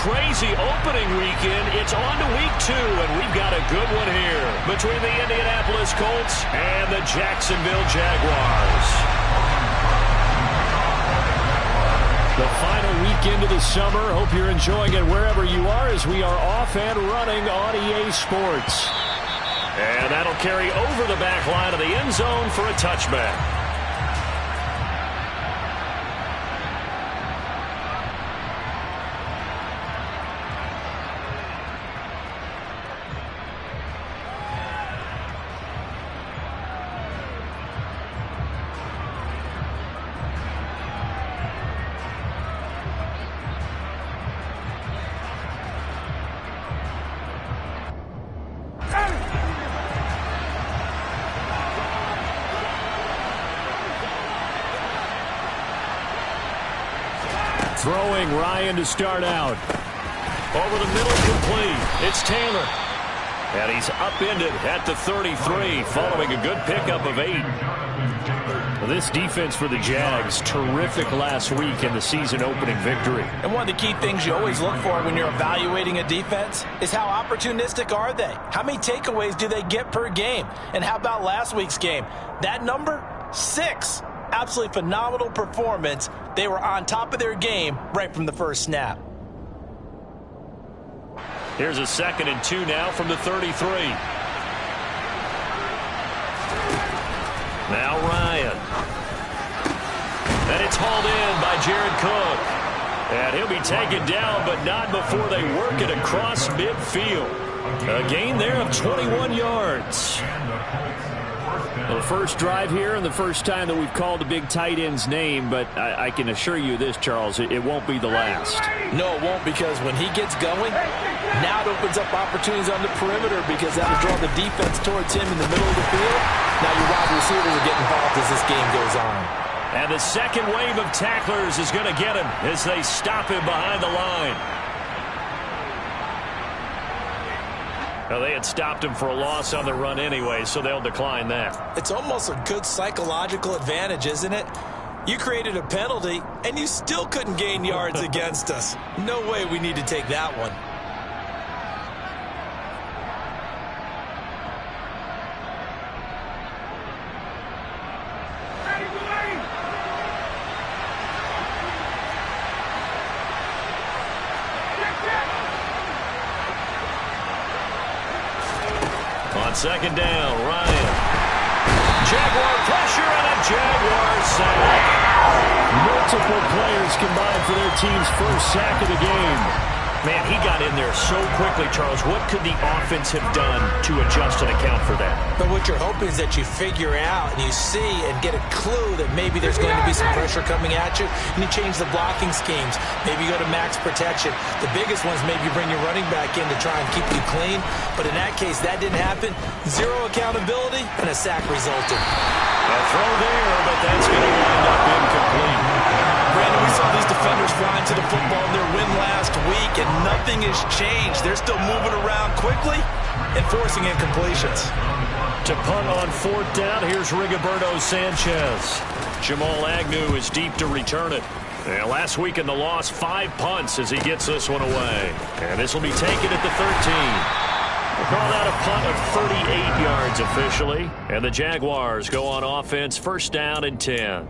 crazy opening weekend. It's on to week 2, and we've got a good one here between the Indianapolis Colts and the Jacksonville Jaguars. The final weekend of the summer. Hope you're enjoying it wherever you are as we are off and running on EA Sports. And that'll carry over the back line of the end zone for a touchback. Throwing Ryan to start out. Over the middle, complete. It's Taylor. And he's upended at the 33 following a good pickup of 8. This defense for the Jags, terrific last week in the season opening victory. And one of the key things you always look for when you're evaluating a defense is how opportunistic are they? How many takeaways do they get per game? And how about last week's game? That number, 6. Absolutely phenomenal performance. They were on top of their game right from the first snap. Here's a 2nd and 2 now from the 33. Now Ryan. And it's hauled in by Jared Cook. And he'll be taken down, but not before they work it across midfield. A gain there of 21 yards. Well, the first drive here and the first time that we've called a big tight end's name, but I can assure you this, Charles, it won't be the last. No, it won't, because when he gets going, now it opens up opportunities on the perimeter because that'll draw the defense towards him in the middle of the field. Now your wide receivers are getting involved as this game goes on. And the second wave of tacklers is going to get him as they stop him behind the line. Well, they had stopped him for a loss on the run anyway, so they'll decline that. It's almost a good psychological advantage, isn't it? You created a penalty, and you still couldn't gain yards against us. No way we need to take that one. On 2nd down, Ryan. Jaguar pressure and a Jaguar sack. Multiple players combined for their team's first sack of the game. Man, he got in there so quickly, Charles. What could the offense have done to adjust and account for that? But what you're hoping is that you figure out and you see and get a clue that maybe there's going to be some pressure coming at you, and you change the blocking schemes. Maybe you go to max protection. The biggest ones, maybe you bring your running back in to try and keep you clean. But in that case, that didn't happen. 0 accountability, and a sack resulted. A throw there, but that's going to wind up incomplete. Brandon, we saw these defenders flying to the football in their win last week, and nothing has changed. They're still moving around quickly and forcing incompletions. To punt on 4th down, here's Rigoberto Sanchez. Jamal Agnew is deep to return it. And last week in the loss, 5 punts as he gets this one away. And this will be taken at the 13. We'll call that a punt of 38 yards officially. And the Jaguars go on offense, 1st down and 10.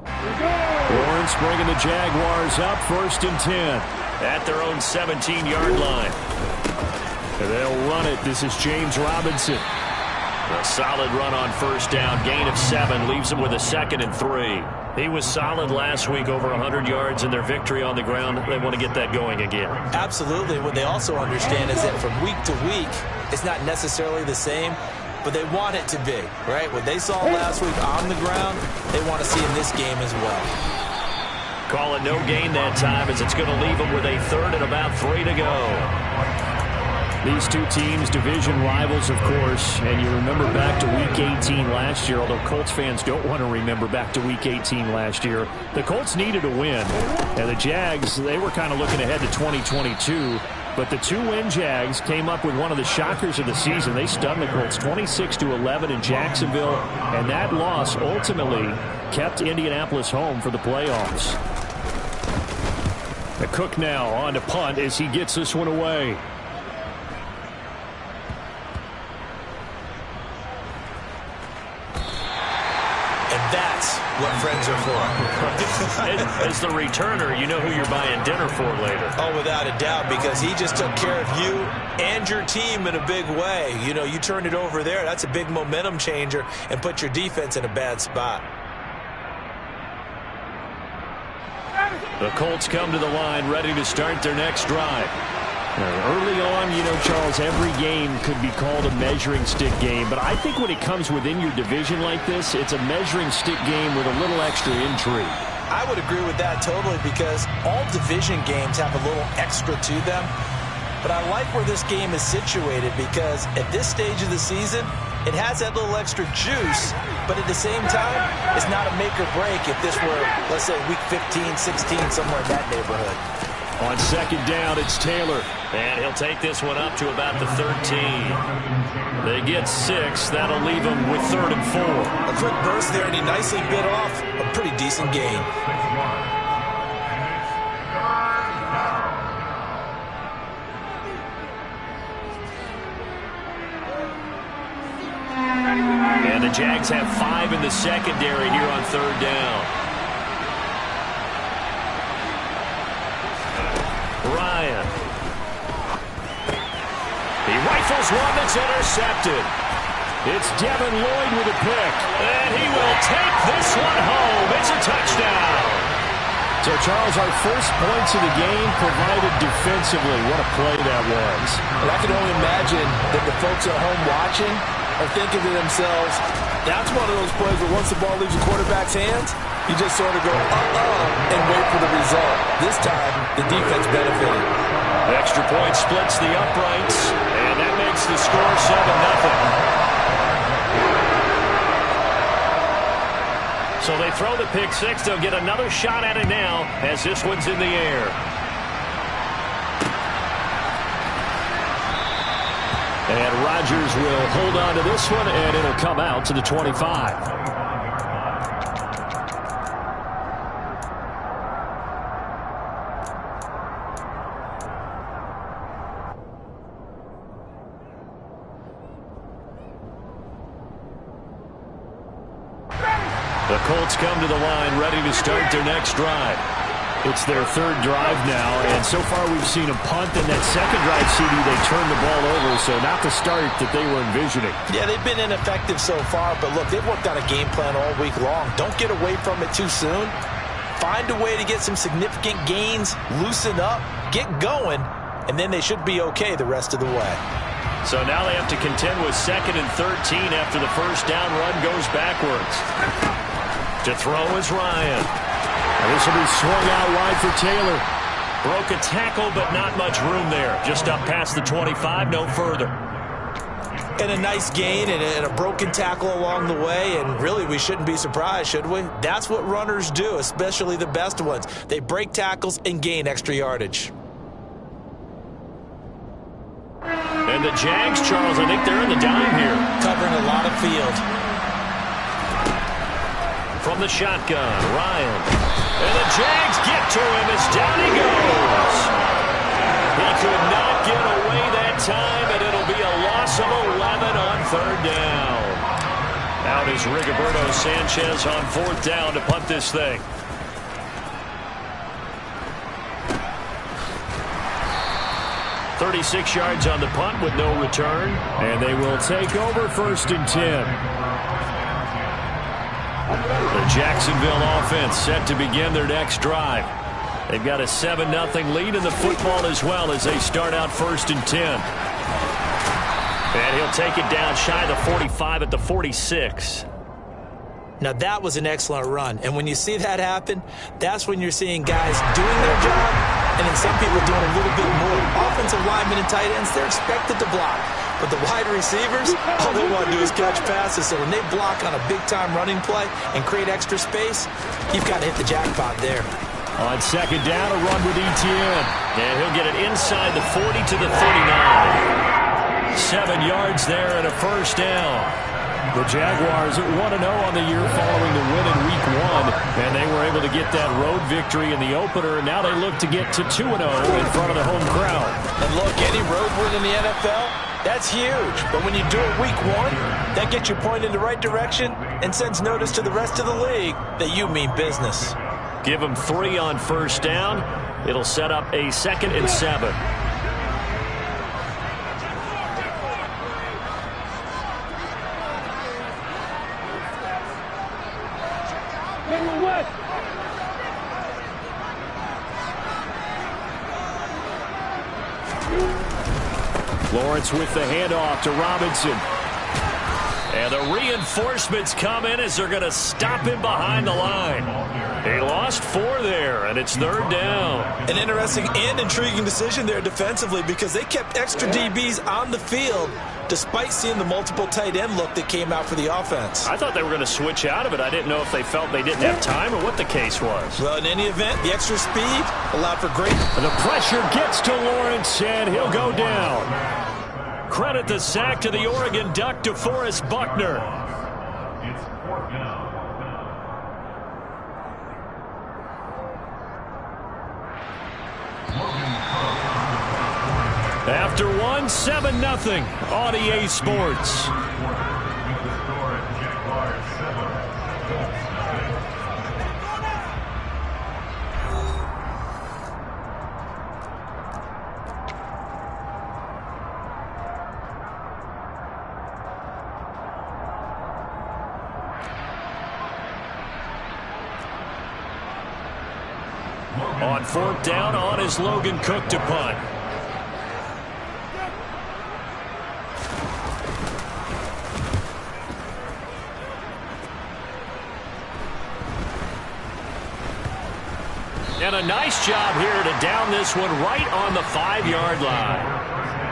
Lawrence bringing the Jaguars up, 1st and 10. At their own 17-yard line. And they'll run it. This is James Robinson. A solid run on 1st down. Gain of 7 leaves them with a 2nd and 3. He was solid last week, over 100 yards in their victory on the ground. They want to get that going again. Absolutely. What they also understand is that from week to week, it's not necessarily the same, but they want it to be, right? What they saw last week on the ground, they want to see in this game as well. Call it no gain that time as it's going to leave them with a 3rd and about 3 to go. These two teams, division rivals, of course, and you remember back to Week 18 last year, although Colts fans don't want to remember back to Week 18 last year. The Colts needed a win, and the Jags, they were kind of looking ahead to 2022, but the 2-win Jags came up with one of the shockers of the season. They stunned the Colts 26-11 in Jacksonville, and that loss ultimately kept Indianapolis home for the playoffs. The Cook now on to punt as he gets this one away. And that's what friends are for. As the returner, you know who you're buying dinner for later. Oh, without a doubt, because he just took care of you and your team in a big way. You know, you turned it over there. That's a big momentum changer and put your defense in a bad spot. The Colts come to the line ready to start their next drive. Early on, you know, Charles, every game could be called a measuring stick game. But I think when it comes within your division like this, it's a measuring stick game with a little extra intrigue. I would agree with that totally, because all division games have a little extra to them. But I like where this game is situated, because at this stage of the season, it has that little extra juice, but at the same time, it's not a make or break if this were, let's say, week 15, 16, somewhere in that neighborhood. On second down, it's Taylor, and he'll take this one up to about the 13. They get 6. That'll leave them with 3rd and 4. A quick burst there, and he nicely bit off a pretty decent gain. And the Jags have 5 in the secondary here on 3rd down. Ryan. He rifles one that's intercepted. It's Devin Lloyd with a pick. And he will take this one home. It's a touchdown. So, Charles, our first points of the game provided defensively. What a play that was. And I can only imagine that the folks at home watching are thinking to themselves, that's one of those plays where once the ball leaves the quarterback's hands, you just sort of go, and wait for the result. This time, the defense benefited. The extra point splits the uprights, and that makes the score 7-0. So they throw the pick six. They'll get another shot at it now as this one's in the air. And Rodgers will hold on to this one, and it'll come out to the 25. The Colts come to the line ready to start their next drive. It's their 3rd drive now, and so far we've seen a punt, and that second drive, CD, they turned the ball over, so not the start that they were envisioning. Yeah, they've been ineffective so far, but look, they've worked on a game plan all week long. Don't get away from it too soon. Find a way to get some significant gains, loosen up, get going, and then they should be okay the rest of the way. So now they have to contend with 2nd and 13 after the first down run goes backwards. To throw is Ryan. And this will be swung out wide for Taylor. Broke a tackle, but not much room there. Just up past the 25, no further. And a nice gain and a broken tackle along the way, and really we shouldn't be surprised, should we? That's what runners do, especially the best ones. They break tackles and gain extra yardage. And the Jags, Charles, I think they're in the dime here. Covering a lot of field. From the shotgun, Ryan. And the Jags get to him as down he goes. He could not get away that time, and it'll be a loss of 11 on 3rd down. Out is Rigoberto Sanchez on 4th down to punt this thing. "36 yards on the punt with no return." And they will take over 1st and 10. The Jacksonville offense set to begin their next drive. They've got a 7-0 lead in the football as well as they start out 1st and 10. And he'll take it down shy of the 45 at the 46. Now that was an excellent run, and when you see that happen, that's when you're seeing guys doing their job and then some people doing a little bit more. Offensive linemen and tight ends, they're expected to block. But the wide receivers, all they want to do is catch passes. So when they block on a big-time running play and create extra space, you've got to hit the jackpot there. On 2nd down, a run with Etienne. And he'll get it inside the 40 to the 39. 7 yards there and a 1st down. The Jaguars 1-0 on the year following the win in Week 1, and they were able to get that road victory in the opener. Now they look to get to 2-0 in front of the home crowd. And look, any road win in the NFL, that's huge. But when you do it Week 1, that gets you pointed in the right direction and sends notice to the rest of the league that you mean business. Give them 3 on first down. It'll set up a 2nd and 7. Lawrence with the handoff to Robinson. And the reinforcements come in as they're going to stop him behind the line. He lost 4 there, and it's 3rd down. An interesting and intriguing decision there defensively because they kept extra DBs on the field despite seeing the multiple tight end look that came out for the offense. I thought they were going to switch out of it. I didn't know if they felt they didn't have time or what the case was. Well, in any event, the extra speed allowed for great. And the pressure gets to Lawrence, and he'll go down. Credit the sack to the Oregon Duck, DeForest Buckner. After 1, 7-0 on EA Sports. On 4th down, on is Logan Cook to punt. And a nice job here to down this one right on the 5-yard line.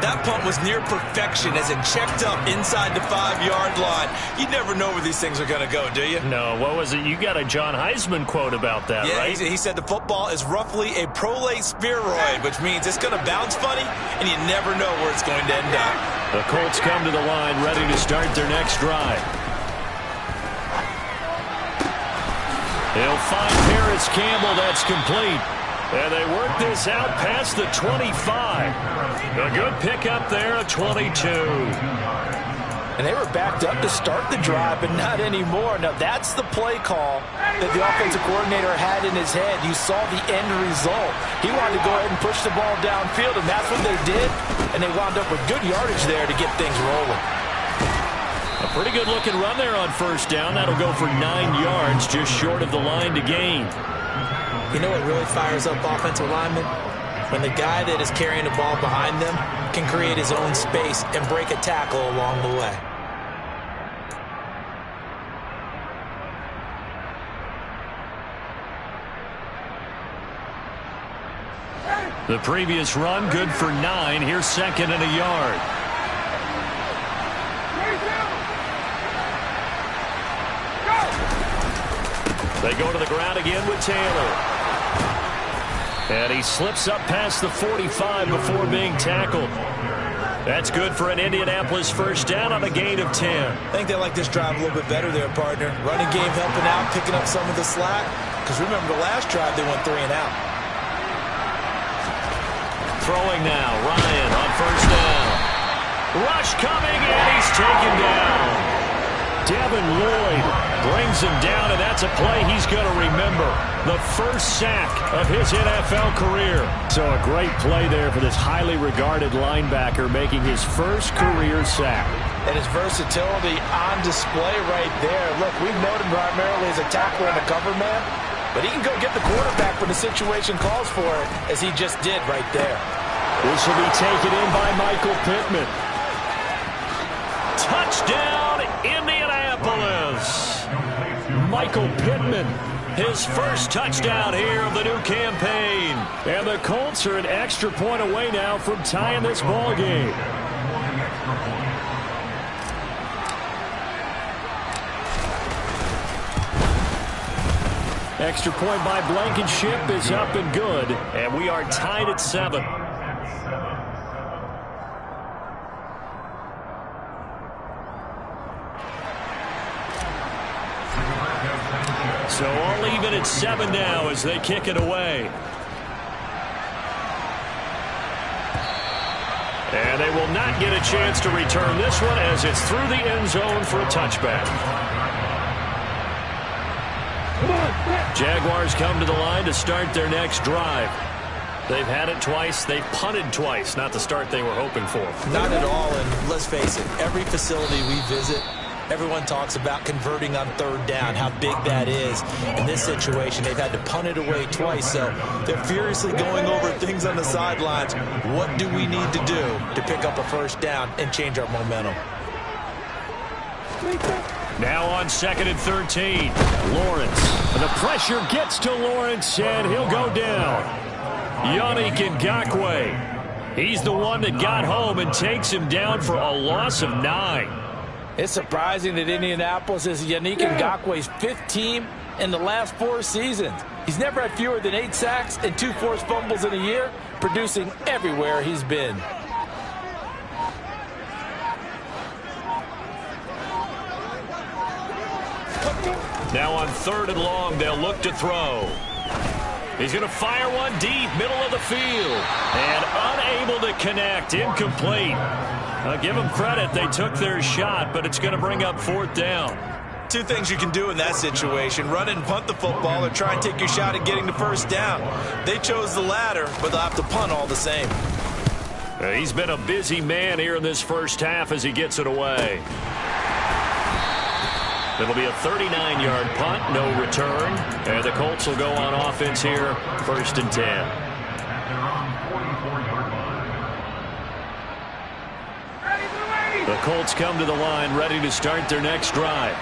That punt was near perfection as it checked up inside the 5-yard line. You never know where these things are going to go, do you? No, what was it? You got a John Heisman quote about that, yeah, right? He said the football is roughly a prolate spheroid, which means it's going to bounce funny, and you never know where it's going to end up. The Colts come to the line ready to start their next drive. They'll find Paris Campbell. That's complete. And they work this out past the 25. A good pickup there, a 22. And they were backed up to start the drive, but not anymore. Now, that's the play call that the offensive coordinator had in his head. You saw the end result. He wanted to go ahead and push the ball downfield, and that's what they did. And they wound up with good yardage there to get things rolling. A pretty good-looking run there on first down. That'll go for 9 yards, just short of the line to gain. You know what really fires up offensive linemen? When the guy that is carrying the ball behind them can create his own space and break a tackle along the way. The previous run, good for 9. Here's 2nd and a yard. They go to the ground again with Taylor. And he slips up past the 45 before being tackled. That's good for an Indianapolis first down on a gain of 10. I think they like this drive a little bit better there, partner. Running game helping out, picking up some of the slack. Because remember the last drive, they went 3 and out. Throwing now, Ryan on first down. Rush coming, and he's taken down. Devin Lloyd brings him down, and that's a play he's going to remember. The first sack of his NFL career. So a great play there for this highly regarded linebacker making his first career sack. And his versatility on display right there. Look, we've known him primarily as a tackler and a cover man, but he can go get the quarterback when the situation calls for it, as he just did right there. This will be taken in by Michael Pittman. Touchdown, Indianapolis. Michael Pittman. His first touchdown here of the new campaign. And the Colts are an extra point away now from tying this ball game. Extra point by Blankenship is up and good. And we are tied at 7. So all even at 7 now as they kick it away. And they will not get a chance to return this one as it's through the end zone for a touchback. Jaguars come to the line to start their next drive. They've had it twice. They've punted twice. Not the start they were hoping for. Not at all, and let's face it, every facility we visit, everyone talks about converting on third down, how big that is. In this situation, they've had to punt it away twice, so they're furiously going over things on the sidelines. What do we need to do to pick up a first down and change our momentum? Now on 2nd and 13. Lawrence. The pressure gets to Lawrence, and he'll go down. Yannick Ngakoue. He's the one that got home and takes him down for a loss of 9. It's surprising that Indianapolis is Yannick Ngakoue's 5th team in the last 4 seasons. He's never had fewer than 8 sacks and 2 forced fumbles in a year, producing everywhere he's been. Now on 3rd and long, they'll look to throw. He's going to fire one deep, middle of the field, and unable to connect, incomplete. Give them credit, they took their shot, but it's going to bring up 4th down. 2 things you can do in that situation: run and punt the football, or try and take your shot at getting the first down. They chose the latter, but they'll have to punt all the same. He's been a busy man here in this first half as he gets it away. It'll be a 39-yard punt, no return. And the Colts will go on offense here, 1st and 10. The Colts come to the line ready to start their next drive.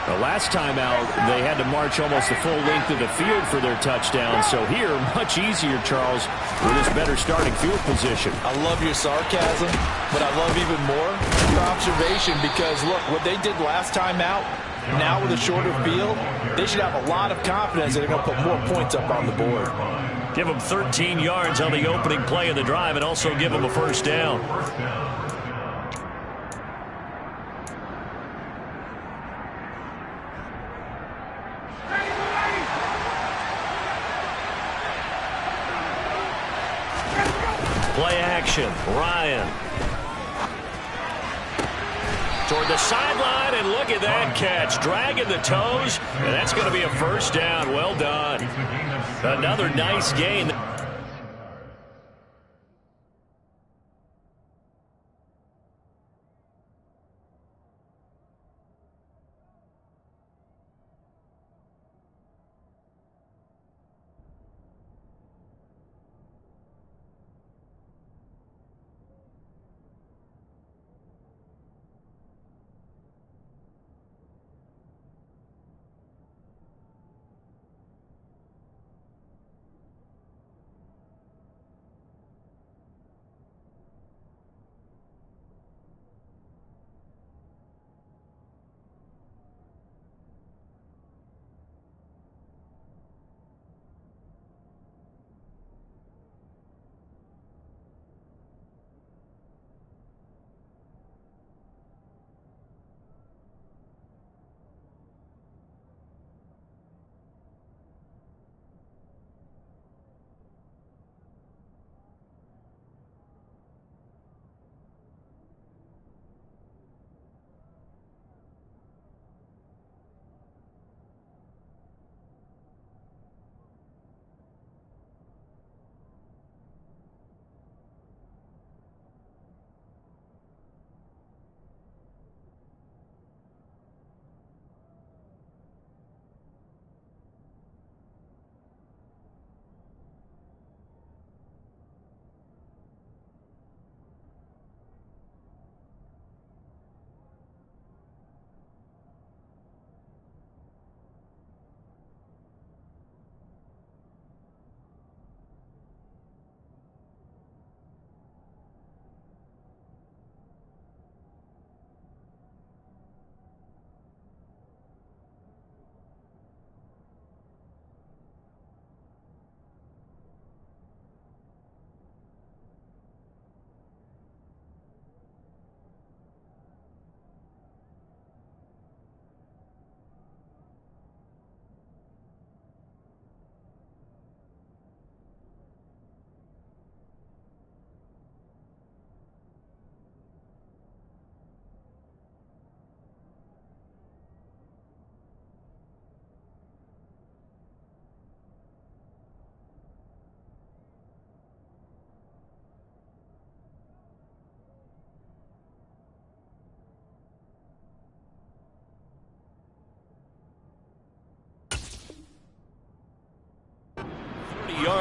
The last time out, they had to march almost the full length of the field for their touchdown. So here, much easier, Charles, with this better starting field position. I love your sarcasm, but I love even more your observation, because, look, what they did last time out, now with a shorter field, they should have a lot of confidence that they're going to put more points up on the board. Give them 13 yards on the opening play of the drive and also give them a first down. Play action. Ryan. Toward the sideline, and look at that catch. Dragging the toes, and that's going to be a first down. Well done. Another nice gain.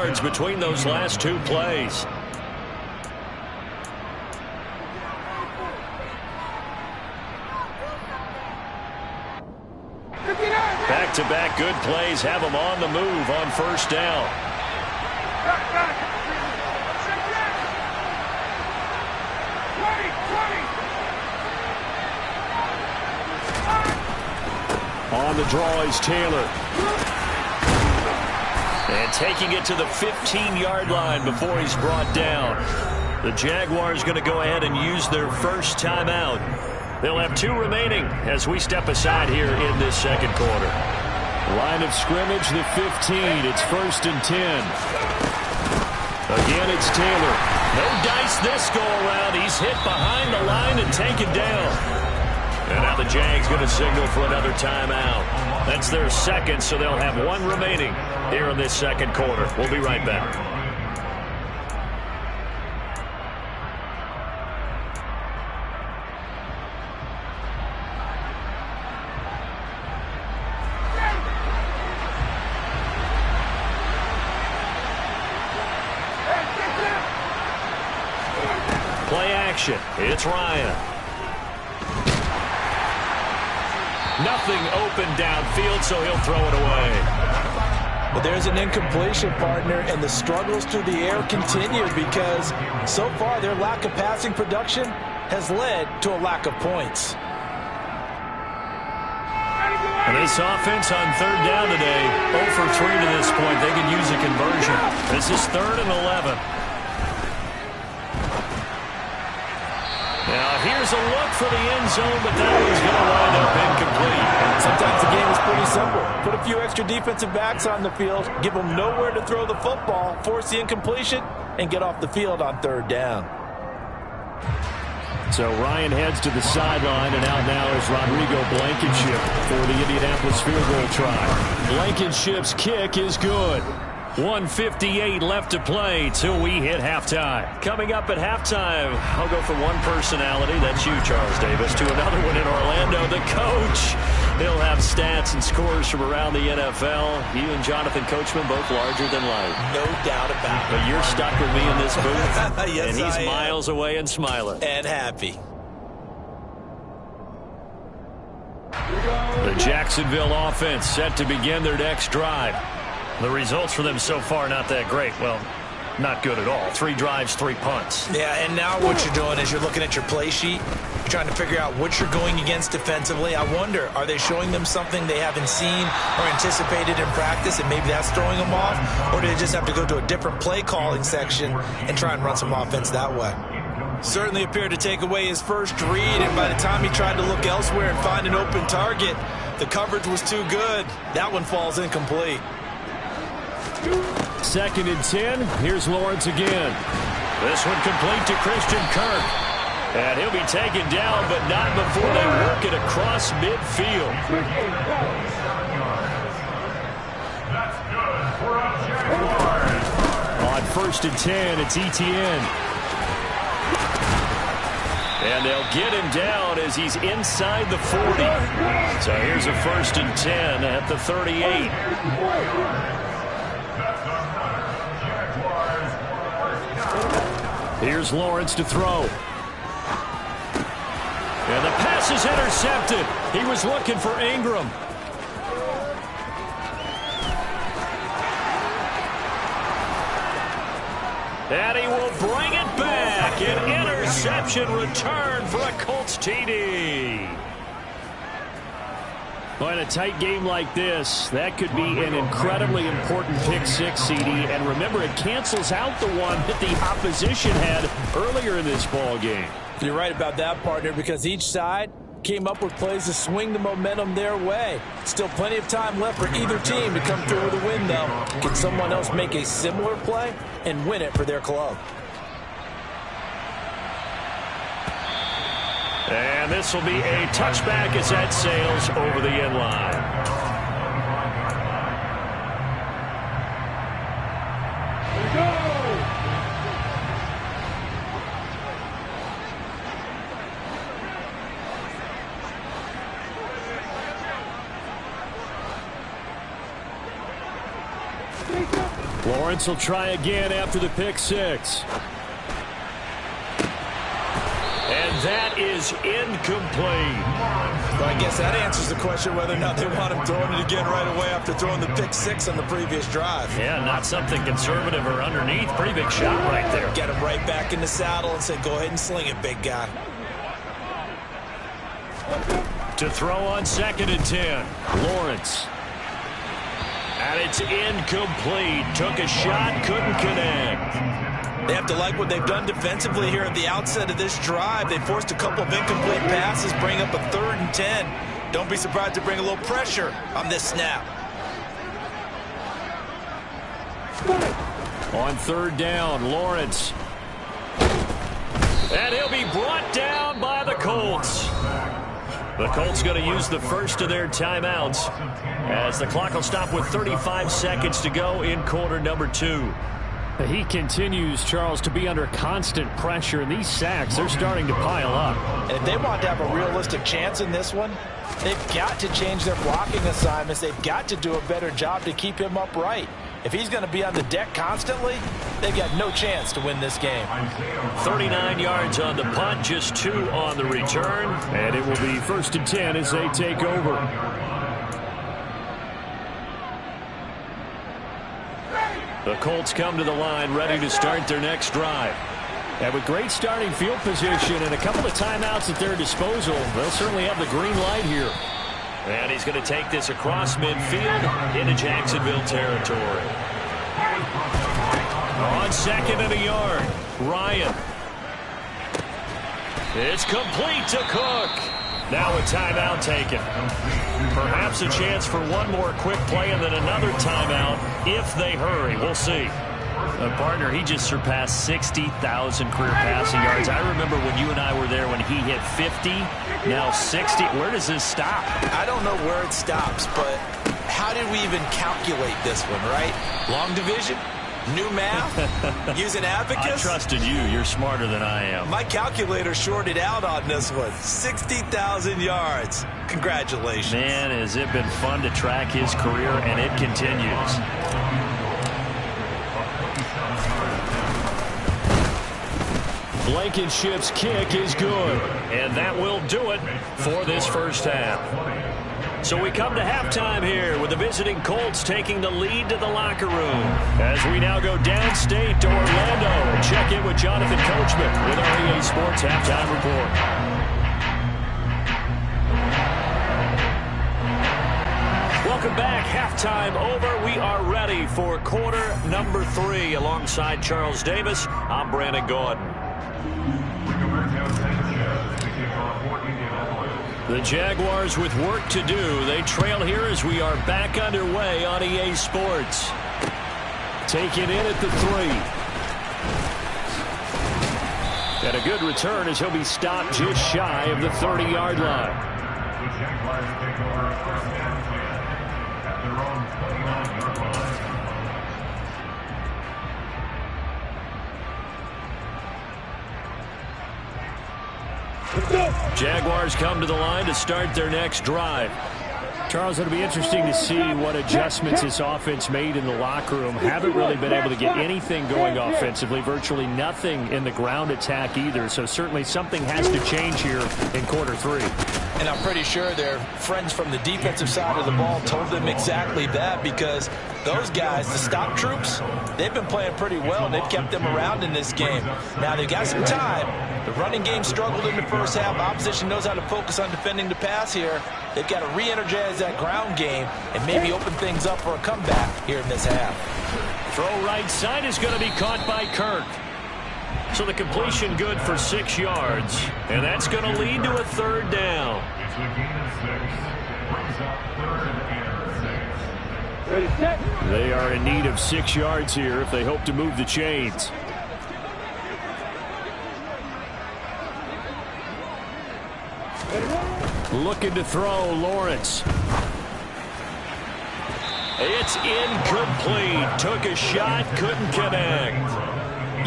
yards between those last two plays. Back-to-back good plays have them on the move on first down. On the draw is Taylor. And taking it to the 15-yard line before he's brought down. The Jaguars going to go ahead and use their first timeout. They'll have 2 remaining as we step aside here in this second quarter. Line of scrimmage, the 15. It's 1st and 10. Again, it's Taylor. No dice this go-around. He's hit behind the line and taken down. And now the Jags going to signal for another timeout. That's their second, so they'll have 1 remaining here in this second quarter. We'll be right back. Play action. It's Ryan. Nothing open downfield, so he'll throw it away. But there's an incompletion, partner, and the struggles through the air continue because so far their lack of passing production has led to a lack of points. And this offense on third down today, 0 for 3 to this point. They can use a conversion. This is 3rd and 11. Now, here's a look for the end zone, but that one's going to wind up incomplete. Sometimes the game is pretty simple. Put a few extra defensive backs on the field, give them nowhere to throw the football, force the incompletion, and get off the field on third down. So Ryan heads to the sideline, and out now is Rodrigo Blankenship for the Indianapolis field goal try. Blankenship's kick is good. 1:58 left to play till we hit halftime. Coming up at halftime, I'll go from one personality, that's you, Charles Davis, to another one in Orlando, the coach. He'll have stats and scores from around the NFL. You and Jonathan Coachman both larger than life. No doubt about it. But you're stuck with me in this booth, Yes, and he's miles away and smiling. And happy. The Jacksonville offense set to begin their next drive. The results for them so far not that great. Well, not good at all. 3 drives, 3 punts. Yeah, and now what you're doing is you're looking at your play sheet. You're trying to figure out what you're going against defensively. I wonder, are they showing them something they haven't seen or anticipated in practice, and maybe that's throwing them off? Or do they just have to go to a different play calling section and try and run some offense that way? Certainly appeared to take away his first read, and by the time he tried to look elsewhere and find an open target, the coverage was too good. That one falls incomplete. 2nd and 10. Here's Lawrence again. This one complete to Christian Kirk. And he'll be taken down, but not before they work it across midfield. On 1st and 10, it's Etienne. And they'll get him down as he's inside the 40. So here's a 1st and 10 at the 38. Here's Lawrence to throw. And the pass is intercepted. He was looking for Ingram. And he will bring it back. An interception return for a Colts TD. Well, in a tight game like this, that could be an incredibly important pick six, CD. And remember, it cancels out the one that the opposition had earlier in this ball game. You're right about that, partner, because each side came up with plays to swing the momentum their way. Still plenty of time left for either team to come through with a win, though. Can someone else make a similar play and win it for their club? And this will be a touchback as that sails over the end line. Lawrence will try again after the pick six. And that is incomplete. Well, I guess that answers the question whether or not they want him throwing it again right away after throwing the pick six on the previous drive. Yeah, not something conservative or underneath. Pretty big shot right there. Get him right back in the saddle and say, go ahead and sling it, big guy. To throw on 2nd and 10. Lawrence. And it's incomplete. Took a shot, couldn't connect. They have to like what they've done defensively here at the outset of this drive. They forced a couple of incomplete passes, bring up a 3rd and 10. Don't be surprised to bring a little pressure on this snap. On 3rd down, Lawrence. And he'll be brought down by the Colts. The Colts going to use the first of their timeouts as the clock will stop with 35 seconds to go in quarter number 2. He continues, Charles, to be under constant pressure, and these sacks, they're starting to pile up. And if they want to have a realistic chance in this one, they've got to change their blocking assignments. They've got to do a better job to keep him upright. If he's going to be on the deck constantly, they've got no chance to win this game. 39 yards on the punt, just 2 on the return. And it will be 1st and 10 as they take over. The Colts come to the line ready to start their next drive. And with great starting field position and a couple of timeouts at their disposal, they'll certainly have the green light here. And he's going to take this across midfield into Jacksonville territory. On 2nd and a yard, Ryan. It's complete to Cook. Now a timeout taken. Perhaps a chance for one more quick play and then another timeout if they hurry. We'll see. Partner, he just surpassed 60,000 career passing yards. I remember when you and I were there when he hit 50, now 60. Where does this stop? I don't know where it stops, but how did we even calculate this one, right? Long division? New math? Using abacus? I trusted you. You're smarter than I am. My calculator shorted out on this one. 60,000 yards. Congratulations. Man, has it been fun to track his career, and it continues. Blankenship's kick is good. And that will do it for this first half. So we come to halftime here with the visiting Colts taking the lead to the locker room. As we now go downstate to Orlando and check in with Jonathan Coachman with our EA Sports Halftime Report. Welcome back. Halftime over. We are ready for quarter number 3. Alongside Charles Davis, I'm Brandon Gordon. The Jaguars with work to do. They trail here as we are back underway on EA Sports. Taken in at the 3. And a good return as he'll be stopped just shy of the 30-yard line. The Jaguars take over first and 10 at their own 29-yard line. Jaguars come to the line to start their next drive. Charles, it'll be interesting to see what adjustments this offense made in the locker room. Haven't really been able to get anything going offensively, virtually nothing in the ground attack either. So certainly something has to change here in quarter 3. And I'm pretty sure their friends from the defensive side of the ball told them exactly that, because those guys, the stop troops, they've been playing pretty well, and they've kept them around in this game. Now, they've got some time. The running game struggled in the first half. Opposition knows how to focus on defending the pass here. They've got to re-energize that ground game and maybe open things up for a comeback here in this half. Throw right side is going to be caught by Kirk. So the completion good for 6 yards. And that's going to lead to a 3rd down. It's a gain of 6. Brings up 3rd and 6. They are in need of 6 yards here if they hope to move the chains. Looking to throw, Lawrence. It's incomplete. Took a shot, couldn't connect.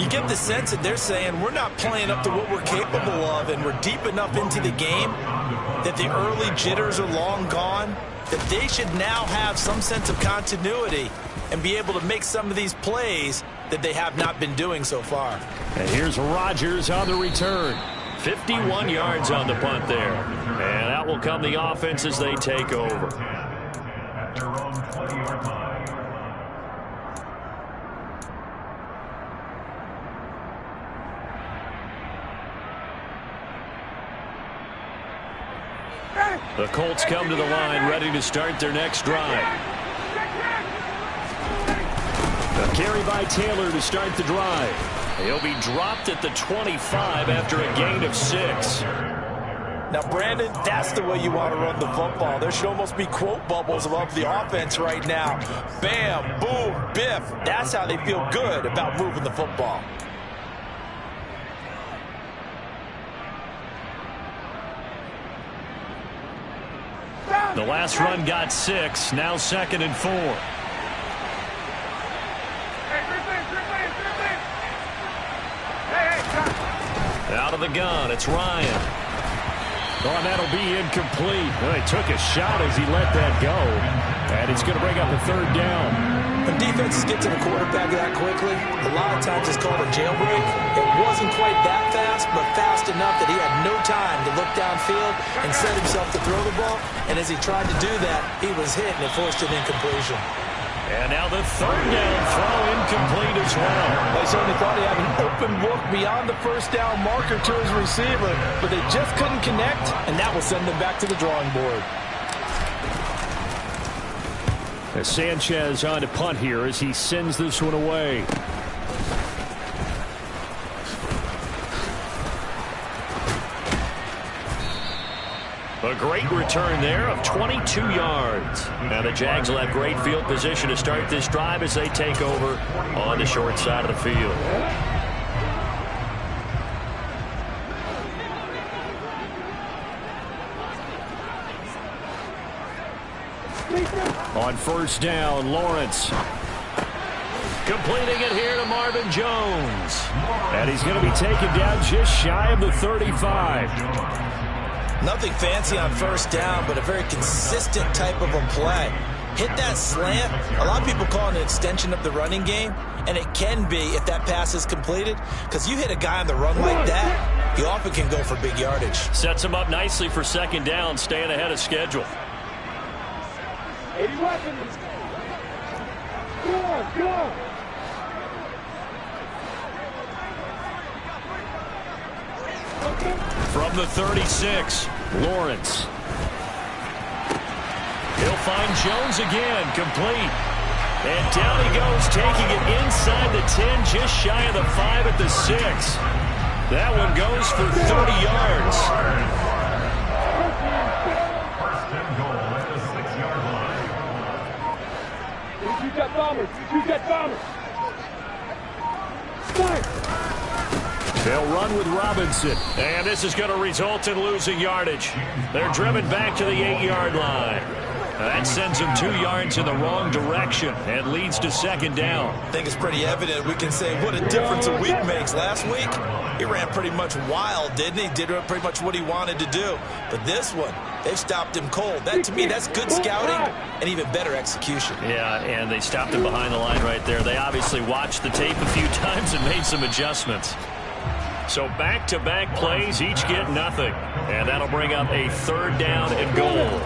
You get the sense that they're saying we're not playing up to what we're capable of, and we're deep enough into the game that the early jitters are long gone, that they should now have some sense of continuity and be able to make some of these plays that they have not been doing so far. And here's Rodgers on the return. 51 yards on the punt there. And out will come the offense as they take over. The Colts come to the line ready to start their next drive. A carry by Taylor to start the drive. He'll be dropped at the 25 after a gain of 6. Now, Brandon, that's the way you want to run the football. There should almost be quote bubbles above the offense right now. Bam, boom, biff. That's how they feel good about moving the football. The last run got 6. Now 2nd and 4. Out of the gun, it's Ryan. Oh, and that'll be incomplete. Well, he took a shot as he let that go. And it's going to bring up a 3rd down. When defenses get to the quarterback that quickly, a lot of times it's called a jailbreak. It wasn't quite that fast, but fast enough that he had no time to look downfield and set himself to throw the ball. And as he tried to do that, he was hit, and it forced an incompletion. And now the 3rd down throw incomplete as well. They certainly thought he had an open look beyond the 1st down marker to his receiver, but they just couldn't connect, and that will send them back to the drawing board. As Sanchez on to punt here as he sends this one away. A great return there of 22 yards. Now the Jags will have great field position to start this drive as they take over on the short side of the field. On 1st down, Lawrence. Completing it here to Marvin Jones. And he's going to be taken down just shy of the 35. Nothing fancy on 1st down, but a very consistent type of a play. Hit that slant. A lot of people call it an extension of the running game, and it can be if that pass is completed, because you hit a guy on the run like that, he often can go for big yardage. Sets him up nicely for 2nd down, staying ahead of schedule. 80 weapons. Go on. From the 36, Lawrence. He'll find Jones again, complete. And down he goes, taking it inside the 10, just shy of the 5 at the 6. That one goes for 30 yards. You got bombers. You got bombers. Start. They'll run with Robinson. And this is going to result in losing yardage. They're driven back to the 8-yard line. That sends them 2 yards in the wrong direction and leads to 2nd down. I think it's pretty evident. We can say what a difference a week makes. Last week, he ran pretty much wild, didn't he? Did pretty much what he wanted to do. But this one, they've stopped him cold. That, to me, that's good scouting and even better execution. Yeah, and they stopped him behind the line right there. They obviously watched the tape a few times and made some adjustments. So back-to-back plays, each get nothing. And that'll bring up a 3rd down and goal.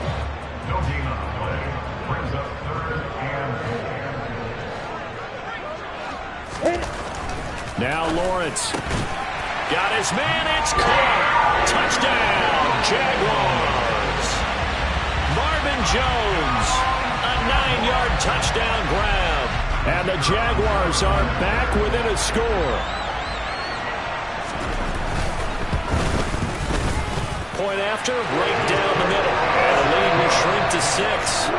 Now Lawrence. Got his man, it's caught. Touchdown, Jaguars. Marvin Jones, a 9-yard touchdown grab. And the Jaguars are back within a score. Point after, right down the middle. And the lead will shrink to 6.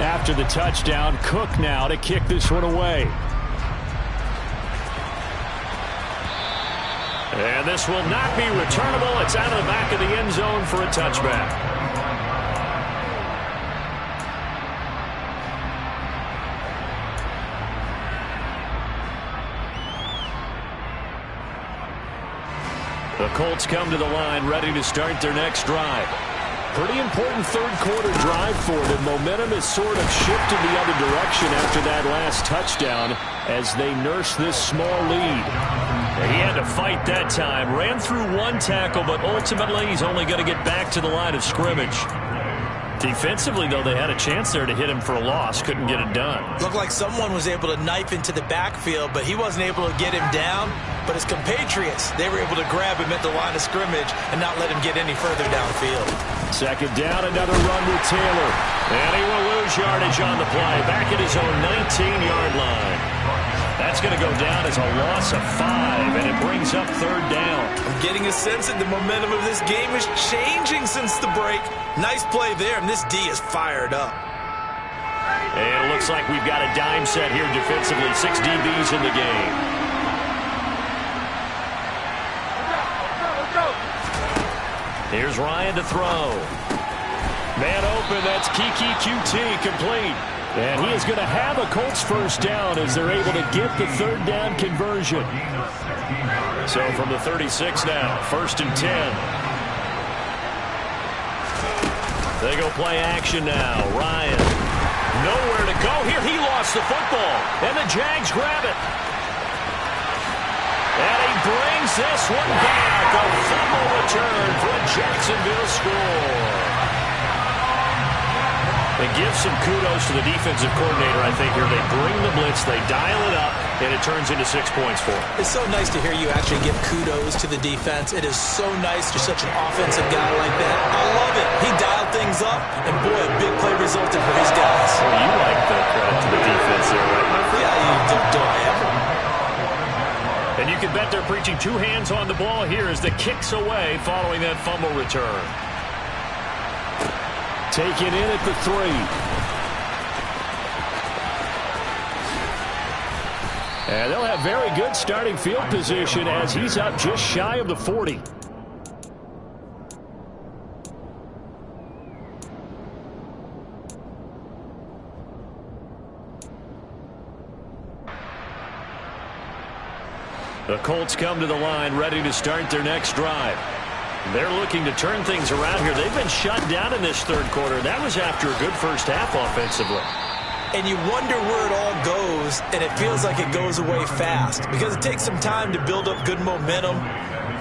After the touchdown, Cook now to kick this one away. And this will not be returnable. It's out of the back of the end zone for a touchback. The Colts come to the line ready to start their next drive. Pretty important third quarter drive for them. Momentum has sort of shifted the other direction after that last touchdown as they nurse this small lead. He had to fight that time. Ran through one tackle, but ultimately he's only going to get back to the line of scrimmage. Defensively, though, they had a chance there to hit him for a loss. Couldn't get it done. Looked like someone was able to knife into the backfield, but he wasn't able to get him down. But his compatriots, they were able to grab him at the line of scrimmage and not let him get any further downfield. Second down, another run with Taylor. And he will lose yardage on the play. Back at his own 19-yard line. That's going to go down as a loss of 5, and it brings up third down. I'm getting a sense that the momentum of this game is changing since the break. Nice play there, and this D is fired up. And it looks like we've got a dime set here defensively. 6 DBs in the game. Here's Ryan to throw. Man open, that's Kiki QT, complete. And he is going to have a Colts first down as they're able to get the third down conversion. So from the 36 now, 1st and 10. They go play action now. Ryan, nowhere to go here. He lost the football, and the Jags grab it. And he brings this one back. A fumble return for a Jacksonville score. And give some kudos to the defensive coordinator, I think, here. They bring the blitz, they dial it up, and it turns into 6 points for them. It's so nice to hear you actually give kudos to the defense. It is so nice you're such an offensive guy like that. I love it. He dialed things up, and boy, a big play resulted for his guys. Well, you like the credit to the defense there, right, my friend? Yeah, you do I ever. And you can bet they're preaching 2 hands on the ball here as the kick's away following that fumble return. Taken in at the 3. And they'll have very good starting field position as he's up just shy of the 40. The Colts come to the line ready to start their next drive. They're looking to turn things around here. They've been shut down in this third quarter. That was after a good first half offensively. And you wonder where it all goes, and it feels like it goes away fast because it takes some time to build up good momentum,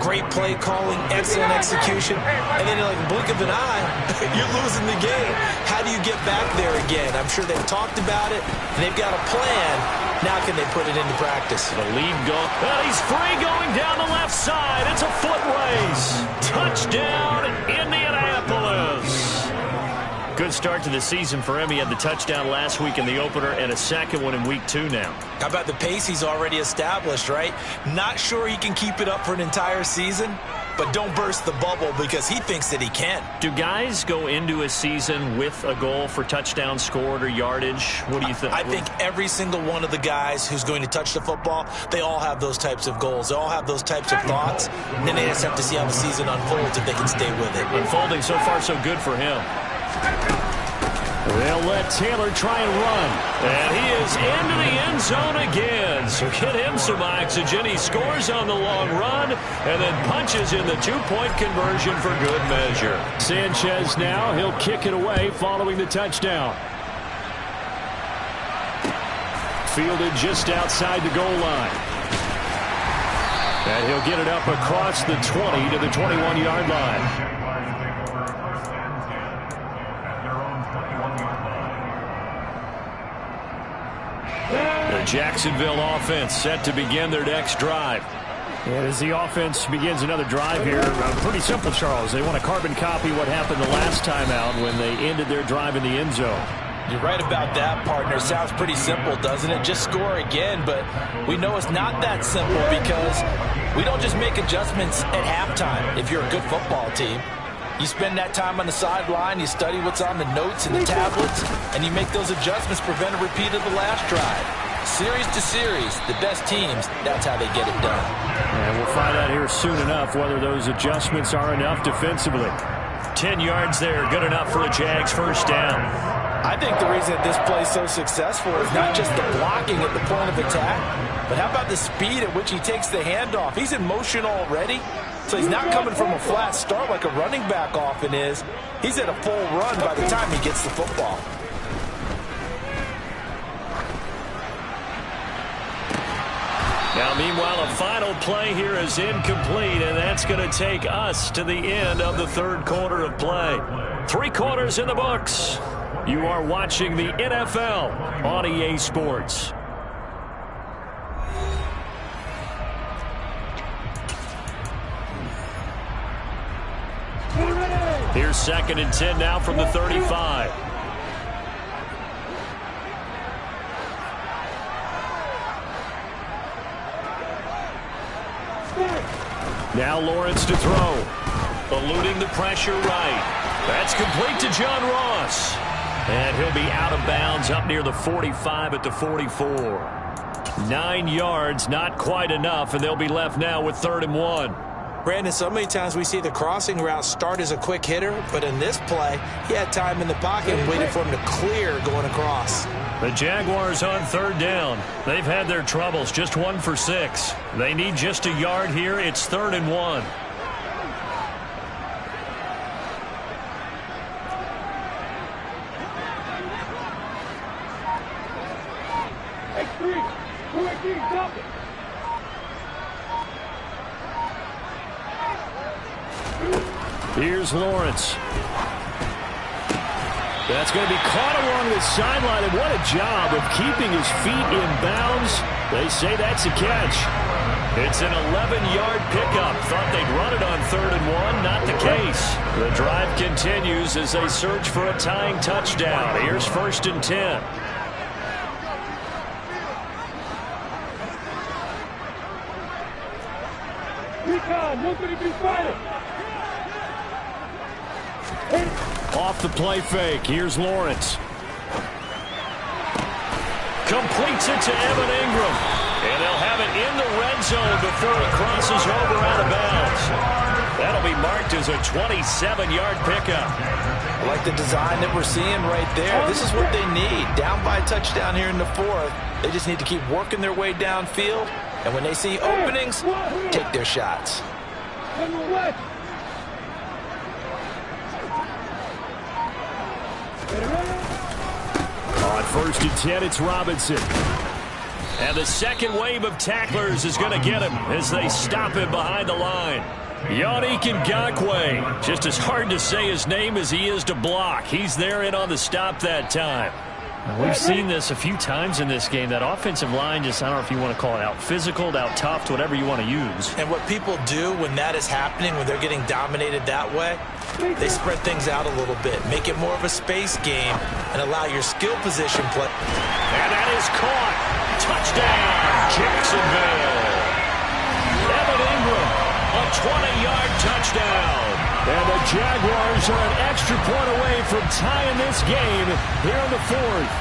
great play calling, excellent execution, and then like a blink of an eye, you're losing the game. How do you get back there again? I'm sure they've talked about it, and they've got a plan. Now can they put it into practice? The lead goal. Well, he's free going down the left side. It's a foot race. Touchdown, Indianapolis. Good start to the season for him. He had the touchdown last week in the opener and a second one in week 2 now. How about the pace he's already established, right? Not sure he can keep it up for an entire season, but don't burst the bubble because he thinks that he can. Do guys go into a season with a goal for touchdown scored or yardage? What do you think? I think every single one of the guys who's going to touch the football, they all have those types of goals. They all have those types of thoughts. And then they just have to see how the season unfolds if they can stay with it. Unfolding so far so good for him. They'll let Taylor try and run. And he is into the end zone again. So get him some oxygen. He scores on the long run and then punches in the 2-point conversion for good measure. Sanchez now, he'll kick it away following the touchdown. Fielded just outside the goal line. And he'll get it up across the 20 to the 21-yard line. The Jacksonville offense set to begin their next drive. And as the offense begins another drive here, pretty simple, Charles. They want to carbon copy what happened the last time out when they ended their drive in the end zone. You're right about that, partner. Sounds pretty simple, doesn't it? Just score again, but we know it's not that simple because we don't just make adjustments at halftime if you're a good football team. You spend that time on the sideline, you study what's on the notes and the tablets, and you make those adjustments, prevent a repeat of the last drive. Series to series, the best teams, that's how they get it done. And we'll find out here soon enough whether those adjustments are enough defensively. 10 yards there, good enough for a Jags first down. I think the reason that this play is so successful is not just the blocking at the point of attack, but how about the speed at which he takes the handoff? He's in motion already. So he's not coming from a flat start like a running back often is. He's at a full run by the time he gets the football. Now, meanwhile, a final play here is incomplete, and that's going to take us to the end of the third quarter of play. 3 quarters in the books. You are watching the NFL on EA Sports. Here's 2nd and 10 now from the 35. Now Lawrence to throw. Eluding the pressure right. That's complete to John Ross. And he'll be out of bounds up near the 45 at the 44. 9 yards, not quite enough, and they'll be left now with 3rd and 1. Brandon, so many times we see the crossing route start as a quick hitter, but in this play, he had time in the pocket and waited for him to clear going across. The Jaguars on 3rd down. They've had their troubles, just 1 for 6. They need just a yard here. It's 3rd and 1. Here's Lawrence. That's going to be caught along the sideline, and what a job of keeping his feet in bounds. They say that's a catch. It's an 11-yard pickup. Thought they'd run it on 3rd and 1. Not the case. The drive continues as they search for a tying touchdown. Here's 1st and 10. Off the play fake. Here's Lawrence. Completes it to Evan Ingram. And they'll have it in the red zone before he crosses over out of bounds. That'll be marked as a 27-yard pickup. I like the design that we're seeing right there. This is what they need. Down by a touchdown here in the 4th. They just need to keep working their way downfield. And when they see openings, take their shots. On 1st and 10, it's Robinson. And the second wave of tacklers is going to get him as they stop him behind the line. Yannick Ngakoue, just as hard to say his name as he is to block. He's there in on the stop that time. We've seen this a few times in this game. That offensive line just, I don't know if you want to call it out physical, out tough, whatever you want to use. And what people do when that is happening, when they're getting dominated that way, they spread things out a little bit, make it more of a space game, and allow your skill position play. And that is caught. Touchdown, Jacksonville. Evan Ingram, a 20-yard touchdown. And the Jaguars are an extra point away from tying this game here in the 4th.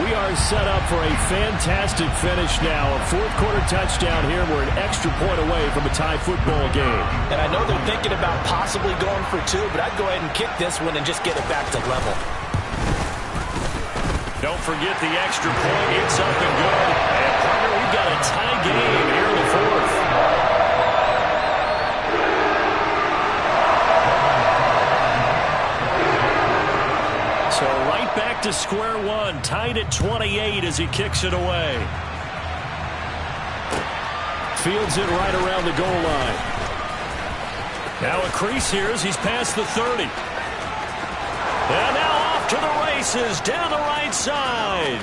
We are set up for a fantastic finish now. A 4th quarter touchdown here. We're an extra point away from a tie football game. And I know they're thinking about possibly going for 2, but I'd go ahead and kick this one and just get it back to level. Don't forget the extra point. It's up and good. And partner, we've got a tie game here in the 4th. So right back to square one, tied at 28 as he kicks it away. Fields it right around the goal line. Now a crease here as he's past the 30. And now off to the races down the right side.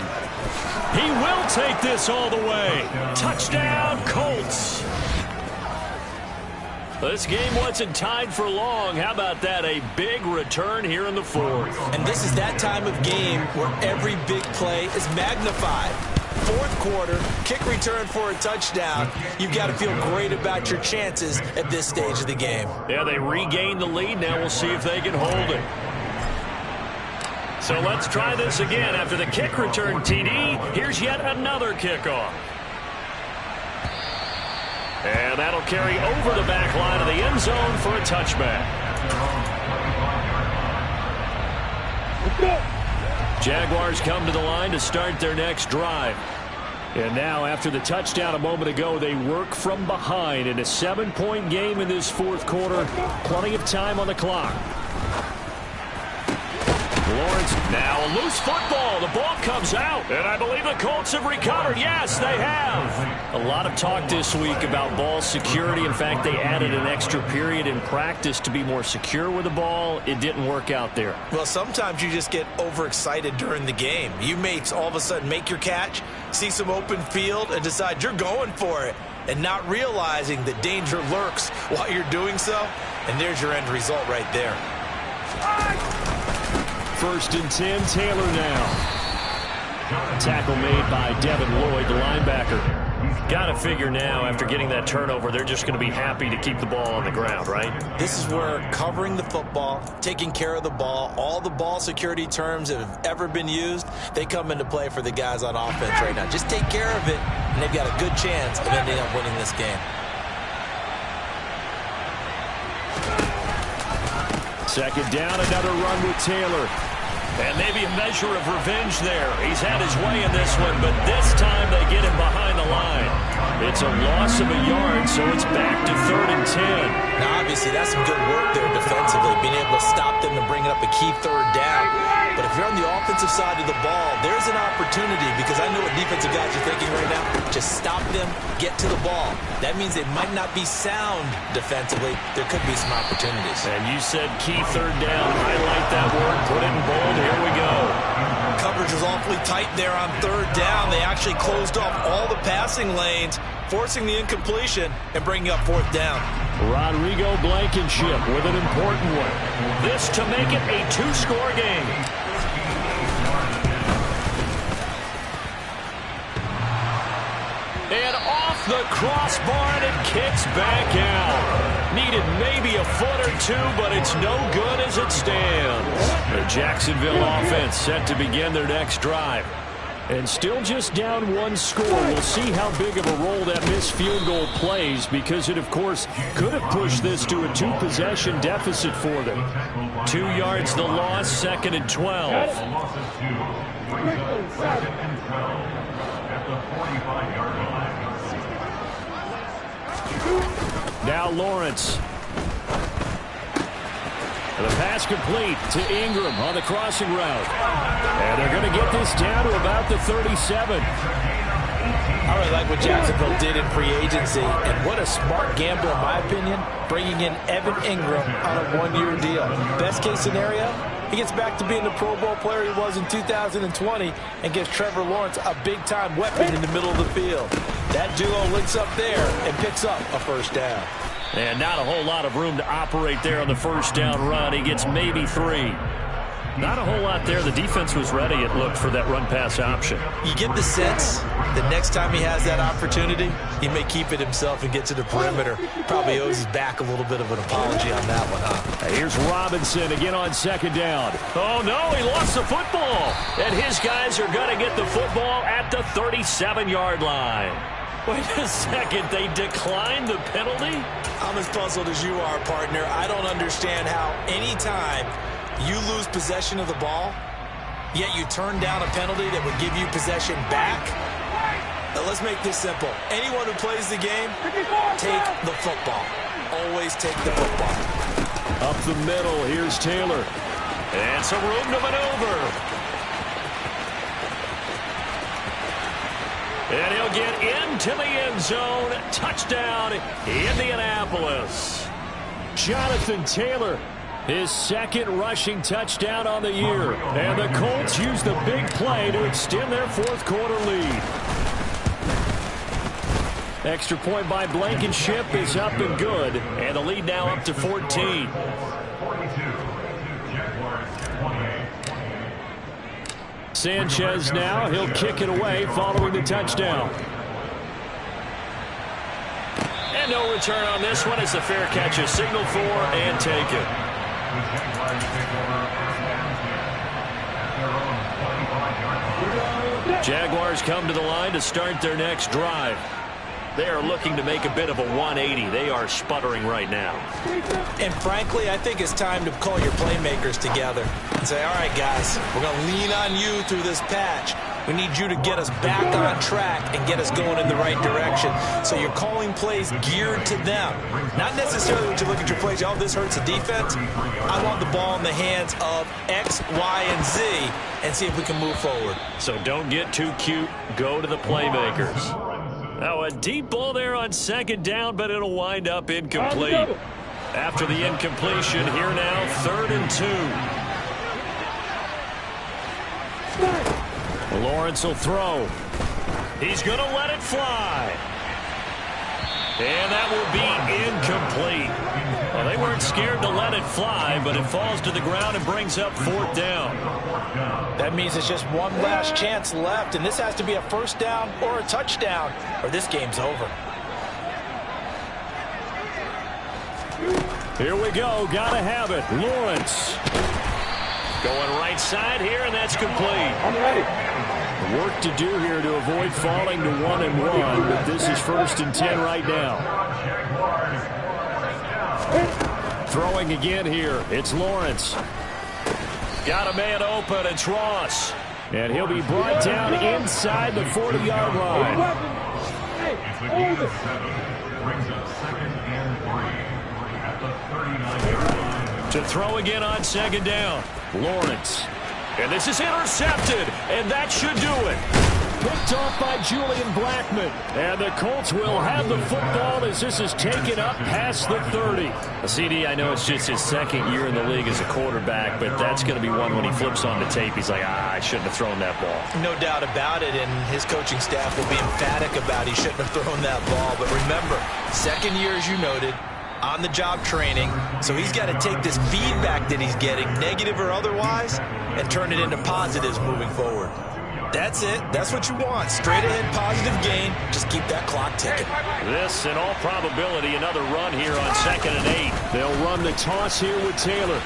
He will take this all the way. Touchdown, Colts. This game wasn't tied for long. How about that? A big return here in the 4th. And this is that time of game where every big play is magnified. 4th quarter, kick return for a touchdown. You've got to feel great about your chances at this stage of the game. Yeah, they regained the lead. Now we'll see if they can hold it. So let's try this again. After the kick return TD, here's yet another kickoff. And that'll carry over the back line of the end zone for a touchback. Jaguars come to the line to start their next drive. And now, after the touchdown a moment ago, they work from behind in a 7-point game in this fourth quarter. Plenty of time on the clock. Lawrence, now a loose football. The ball comes out, and I believe the Colts have recovered. Yes, they have. A lot of talk this week about ball security. In fact, they added an extra period in practice to be more secure with the ball. It didn't work out there. Well, sometimes you just get overexcited during the game. You may all of a sudden make your catch, see some open field, and decide you're going for it, and not realizing that danger lurks while you're doing so. And there's your end result right there. 1st and 10, Taylor now. Tackle made by Devin Lloyd, the linebacker. Got to figure now, after getting that turnover, they're just going to be happy to keep the ball on the ground, right? This is where covering the football, taking care of the ball, all the ball security terms that have ever been used, they come into play for the guys on offense right now. Just take care of it, and they've got a good chance of ending up winning this game. Second down, another run with Taylor. And maybe a measure of revenge there. He's had his way in this one, but this time they get him behind the line. It's a loss of a yard, so it's back to 3rd and 10. Now, obviously, that's some good work there defensively, being able to stop them and bring it up a key 3rd down. But if you're on the offensive side of the ball, there's an opportunity, because I know what defensive guys are thinking right now. Just stop them, get to the ball. That means they might not be sound defensively. There could be some opportunities. And you said key 3rd down. Highlight that word, put it in bold. Here we go. Coverage was awfully tight there on 3rd down. They actually closed off all the passing lanes, forcing the incompletion and bringing up 4th down. Rodrigo Blankenship with an important one. This to make it a 2-score game. And off the crossbar, and it kicks back out. Needed maybe a foot or two, but it's no good as it stands. The Jacksonville offense set to begin their next drive. And still just down 1 score. We'll see how big of a role that missed field goal plays, because it, of course, could have pushed this to a 2-possession deficit for them. 2 yards the loss, 2nd and 12. Now Lawrence. The pass complete to Ingram on the crossing route. And they're going to get this down to about the 37. I really like what Jacksonville did in free agency, and what a smart gamble, in my opinion, bringing in Evan Ingram on a 1-year deal. Best case scenario, he gets back to being the Pro Bowl player he was in 2020 and gives Trevor Lawrence a big-time weapon in the middle of the field. That duo links up there and picks up a 1st down. And not a whole lot of room to operate there on the 1st down run. He gets maybe 3. Not a whole lot there. The defense was ready, it looked, for that run-pass option. You get the sense that next time he has that opportunity, he may keep it himself and get to the perimeter. Probably owes his back a little bit of an apology on that one, huh? Here's Robinson again on 2nd down. Oh, no, he lost the football. And his guys are going to get the football at the 37-yard line. Wait a second, they declined the penalty? I'm as puzzled as you are, partner. I don't understand how any time you lose possession of the ball, yet you turn down a penalty that would give you possession back. Now, let's make this simple. Anyone who plays the game, take the football. Always take the football. Up the middle, here's Taylor. And some room to maneuver. And he'll get into the end zone. Touchdown, Indianapolis. Jonathan Taylor, his 2nd rushing touchdown on the year. And the Colts use the big play to extend their 4th quarter lead. Extra point by Blankenship is up and good. And the lead now up to 14. Sanchez now, he'll kick it away following the touchdown. And no return on this one as the fair catch is signaled for and taken. Jaguars come to the line to start their next drive. They are looking to make a bit of a 180. They are sputtering right now. And frankly, I think it's time to call your playmakers together and say, all right, guys, we're going to lean on you through this patch. We need you to get us back on track and get us going in the right direction. So you're calling plays geared to them. Not necessarily when you look at your plays, oh, this hurts the defense. I want the ball in the hands of X, Y, and Z and see if we can move forward. So don't get too cute. Go to the playmakers. Now a deep ball there on second down, but it'll wind up incomplete. After the incompletion, here now, 3rd and 2. Lawrence will throw. He's going to let it fly. And that will be incomplete. Well, they weren't scared to let it fly, but it falls to the ground and brings up 4th down. That means it's just one last chance left, and this has to be a first down or a touchdown, or this game's over. Here we go. Gotta have it. Lawrence. Going right side here, and that's complete. I'm ready. Work to do here to avoid falling to 1-1, but this is 1st and 10 right now. Throwing again here. It's Lawrence. Got a man open. It's Ross. And he'll be brought down inside the 40-yard line. To throw again on second down. Lawrence. And this is intercepted, and that should do it. Picked off by Julian Blackmon. And the Colts will have the football as this is taken up past the 30. CD, I know it's just his 2nd year in the league as a quarterback, but that's going to be one when he flips on the tape. He's like, I shouldn't have thrown that ball. No doubt about it, and his coaching staff will be emphatic about he shouldn't have thrown that ball. But remember, 2nd year, as you noted, on-the-job training, so he's got to take this feedback that he's getting, negative or otherwise, and turn it into positives moving forward. That's it. That's what you want. Straight ahead positive gain. Just keep that clock ticking. This, in all probability, another run here on 2nd and 8. They'll run the toss here with Taylor.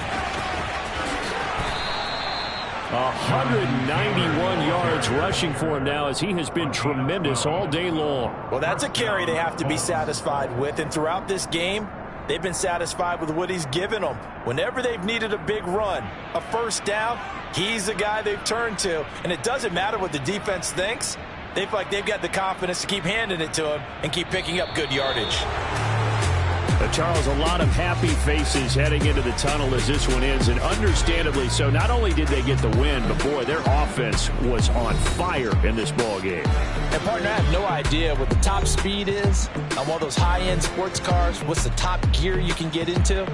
191 yards rushing for him now as he has been tremendous all day long. Well, that's a carry they have to be satisfied with, and throughout this game, they've been satisfied with what he's given them. Whenever they've needed a big run, a first down, he's the guy they've turned to. And it doesn't matter what the defense thinks. They feel like they've got the confidence to keep handing it to him and keep picking up good yardage. Charles, a lot of happy faces heading into the tunnel as this one ends, and understandably so. Not only did they get the win, but boy, their offense was on fire in this ball game. And partner, I have no idea what the top speed is on one of those high-end sports cars. What's the top gear you can get into?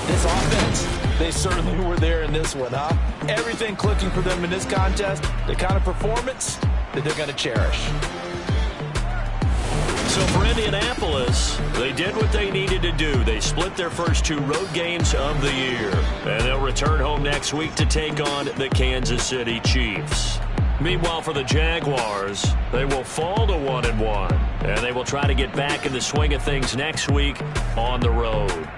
This offense, they certainly were there in this one, huh? Everything clicking for them in this contest, the kind of performance that they're going to cherish. So for Indianapolis, they did what they needed to do. They split their first 2 road games of the year. And they'll return home next week to take on the Kansas City Chiefs. Meanwhile, for the Jaguars, they will fall to 1-1. And they will try to get back in the swing of things next week on the road.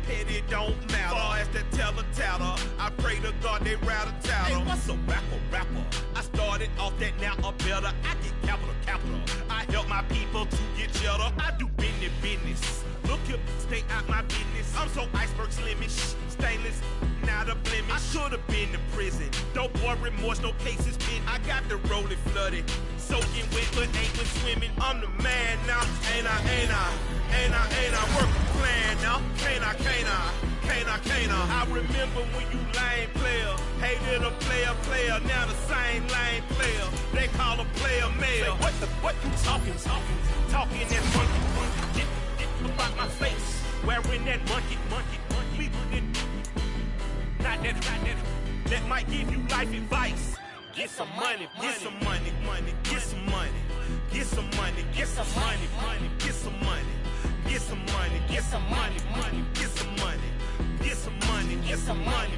Petty don't matter. Far as the teller, I pray to God they rattle tattle. Hey, what's a rapper? I started off that, now I'm better. I get capital. I help my people to get cheddar. I do business. Look here, stay out my business. I'm so iceberg slimish, stainless, not a blemish. I should have been to prison. Don't boy remorse, no cases pinned. I got the rolling flooded, soaking wet, but ain't been swimming. I'm the man now, ain't I? Work a plan now, can't I? I remember when you lame player, hated a player, now the same lame player. They call a player male. What you talking that monkey, get about my face, wearing that monkey, we didn't, not that, that might give you life advice. Get some money, get some money, get some money, get some money, get some money, get some money. Get some money, get some money, get some money, get some money, get some money,